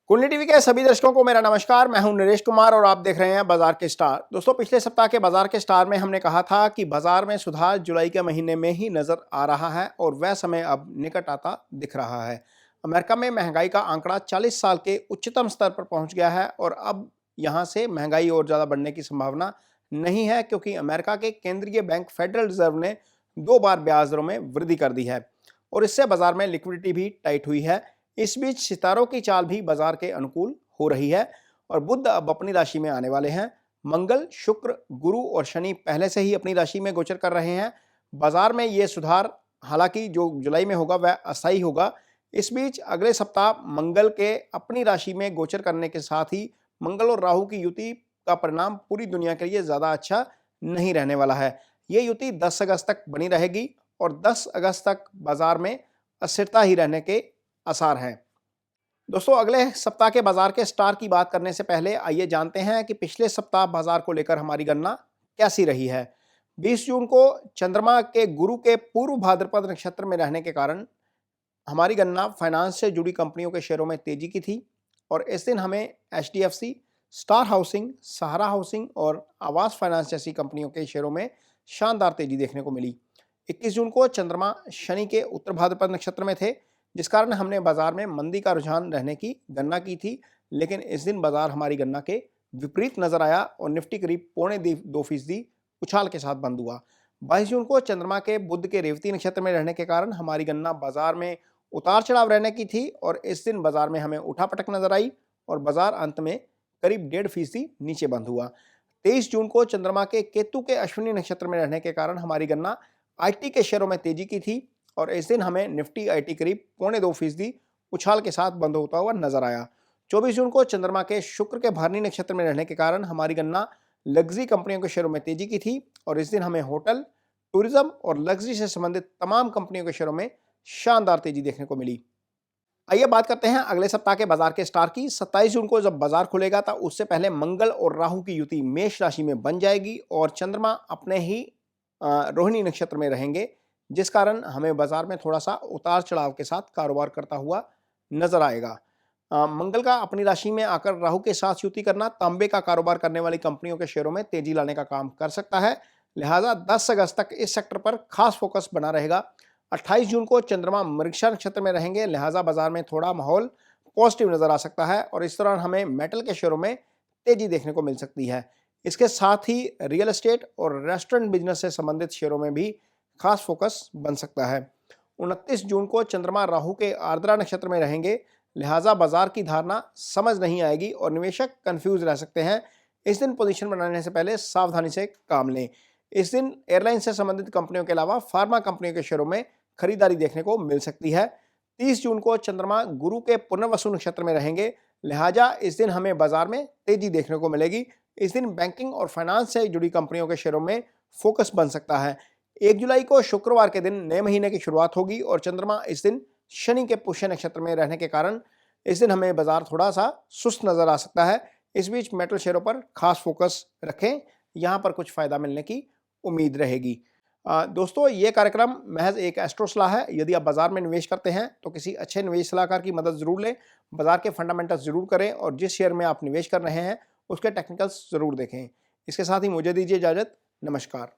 कुंडली टीवी के सभी दर्शकों को मेरा नमस्कार। मैं हूं नरेश कुमार और आप देख रहे हैं बाजार के स्टार। दोस्तों, पिछले सप्ताह के बाजार के स्टार में हमने कहा था कि बाजार में सुधार जुलाई के महीने में ही नजर आ रहा है और वह समय अब निकट आता दिख रहा है। अमेरिका में महंगाई का आंकड़ा 40 साल के उच्चतम स्तर पर पहुंच गया है और अब यहां से महंगाई और ज्यादा बढ़ने की संभावना नहीं है, क्योंकि अमेरिका के केंद्रीय बैंक फेडरल रिजर्व ने 2 बार ब्याज दरों में वृद्धि कर दी है और इससे बाजार में लिक्विडिटी भी टाइट हुई है। इस बीच सितारों की चाल भी बाजार के अनुकूल हो रही है और बुध अब अपनी राशि में आने वाले हैं। मंगल, शुक्र, गुरु और शनि पहले से ही अपनी राशि में गोचर कर रहे हैं। बाजार में ये सुधार हालांकि जो जुलाई में होगा वह अस्थायी होगा। इस बीच अगले सप्ताह मंगल के अपनी राशि में गोचर करने के साथ ही मंगल और राहु की युति का परिणाम पूरी दुनिया के लिए ज्यादा अच्छा नहीं रहने वाला है। ये युति 10 अगस्त तक बनी रहेगी और 10 अगस्त तक बाजार में अस्थिरता ही रहने के आसार हैं। दोस्तों, अगले सप्ताह के बाजार के स्टार की बात करने से पहले आइए जानते हैं कि पिछले सप्ताह बाजार को लेकर हमारी गणना कैसी रही है। 20 जून को चंद्रमा के गुरु के पूर्व भाद्रपद नक्षत्र में रहने के कारण हमारी गणना फाइनेंस से जुड़ी कंपनियों के शेयरों में तेजी की थी और इस दिन हमें HDFC, स्टार हाउसिंग, सहारा हाउसिंग और आवास फाइनेंस जैसी कंपनियों के शेयरों में शानदार तेजी देखने को मिली। 21 जून को चंद्रमा शनि के उत्तर भाद्रपद नक्षत्र में थे, जिस कारण हमने बाजार में मंदी का रुझान रहने की गणना की थी, लेकिन इस दिन बाजार हमारी गणना के विपरीत नजर आया और निफ्टी करीब 0.25% उछाल के साथ बंद हुआ। 22 जून को चंद्रमा के बुध के रेवती नक्षत्र में रहने के कारण हमारी गणना बाजार में उतार चढ़ाव रहने की थी और इस दिन बाजार में हमें उठापटक नजर आई और बाजार अंत में करीब 1.5% नीचे बंद हुआ। 23 जून को चंद्रमा के केतु के अश्विनी नक्षत्र में रहने के कारण हमारी गणना IT के शेयरों में तेजी की थी और इस दिन हमें निफ्टी IT करीब 0.2% उछाल के साथ बंद होता हुआ नजर आया। 24 जून को चंद्रमा के शुक्र के भरणी नक्षत्र में रहने के कारण हमारी गणना लग्जरी कंपनियों के शेयरों में तेजी की थी और इस दिन हमें होटल, टूरिज्म और लग्जरी से संबंधित तमाम कंपनियों के शेयरों में शानदार तेजी देखने को मिली। आइए बात करते हैं अगले सप्ताह के बाजार के स्टार की। 27 जून को जब बाजार खुलेगा तो उससे पहले मंगल और राहु की युति मेष राशि में बन जाएगी और चंद्रमा अपने ही रोहिणी नक्षत्र में रहेंगे, जिस कारण हमें बाजार में थोड़ा सा उतार चढ़ाव के साथ कारोबार करता हुआ नजर आएगा। मंगल का अपनी राशि में आकर राहु के साथ युति करना तांबे का कारोबार करने वाली कंपनियों के शेयरों में तेजी लाने का काम कर सकता है, लिहाजा 10 अगस्त तक इस सेक्टर पर खास फोकस बना रहेगा। 28 जून को चंद्रमा मृगशा नक्षत्र में रहेंगे, लिहाजा बाजार में थोड़ा माहौल पॉजिटिव नजर आ सकता है और इस दौरान हमें मेटल के शेयरों में तेजी देखने को मिल सकती है। इसके साथ ही रियल एस्टेट और रेस्टोरेंट बिजनेस से संबंधित शेयरों में भी खास फोकस बन सकता है। 29 जून को चंद्रमा राहु के आर्द्रा नक्षत्र में रहेंगे, लिहाजा बाजार की धारणा समझ नहीं आएगी और निवेशक कंफ्यूज रह सकते हैं। इस दिन पोजीशन बनाने से पहले सावधानी से काम लें। इस दिन एयरलाइन से संबंधित कंपनियों के अलावा फार्मा कंपनियों के शेयरों में खरीदारी देखने को मिल सकती है। 30 जून को चंद्रमा गुरु के पुनर्वसु नक्षत्र में रहेंगे, लिहाजा इस दिन हमें बाजार में तेजी देखने को मिलेगी। इस दिन बैंकिंग और फाइनेंस से जुड़ी कंपनियों के शेयरों में फोकस बन सकता है। 1 जुलाई को शुक्रवार के दिन नए महीने की शुरुआत होगी और चंद्रमा इस दिन शनि के पुष्य नक्षत्र में रहने के कारण इस दिन हमें बाजार थोड़ा सा सुस्त नजर आ सकता है। इस बीच मेटल शेयरों पर खास फोकस रखें, यहां पर कुछ फायदा मिलने की उम्मीद रहेगी। दोस्तों, ये कार्यक्रम महज एक एस्ट्रो सलाह है। यदि आप बाजार में निवेश करते हैं तो किसी अच्छे निवेश सलाहकार की मदद जरूर लें, बाजार के फंडामेंटल्स जरूर करें और जिस शेयर में आप निवेश कर रहे हैं उसके टेक्निकल्स जरूर देखें। इसके साथ ही मुझे दीजिए इजाजत। नमस्कार।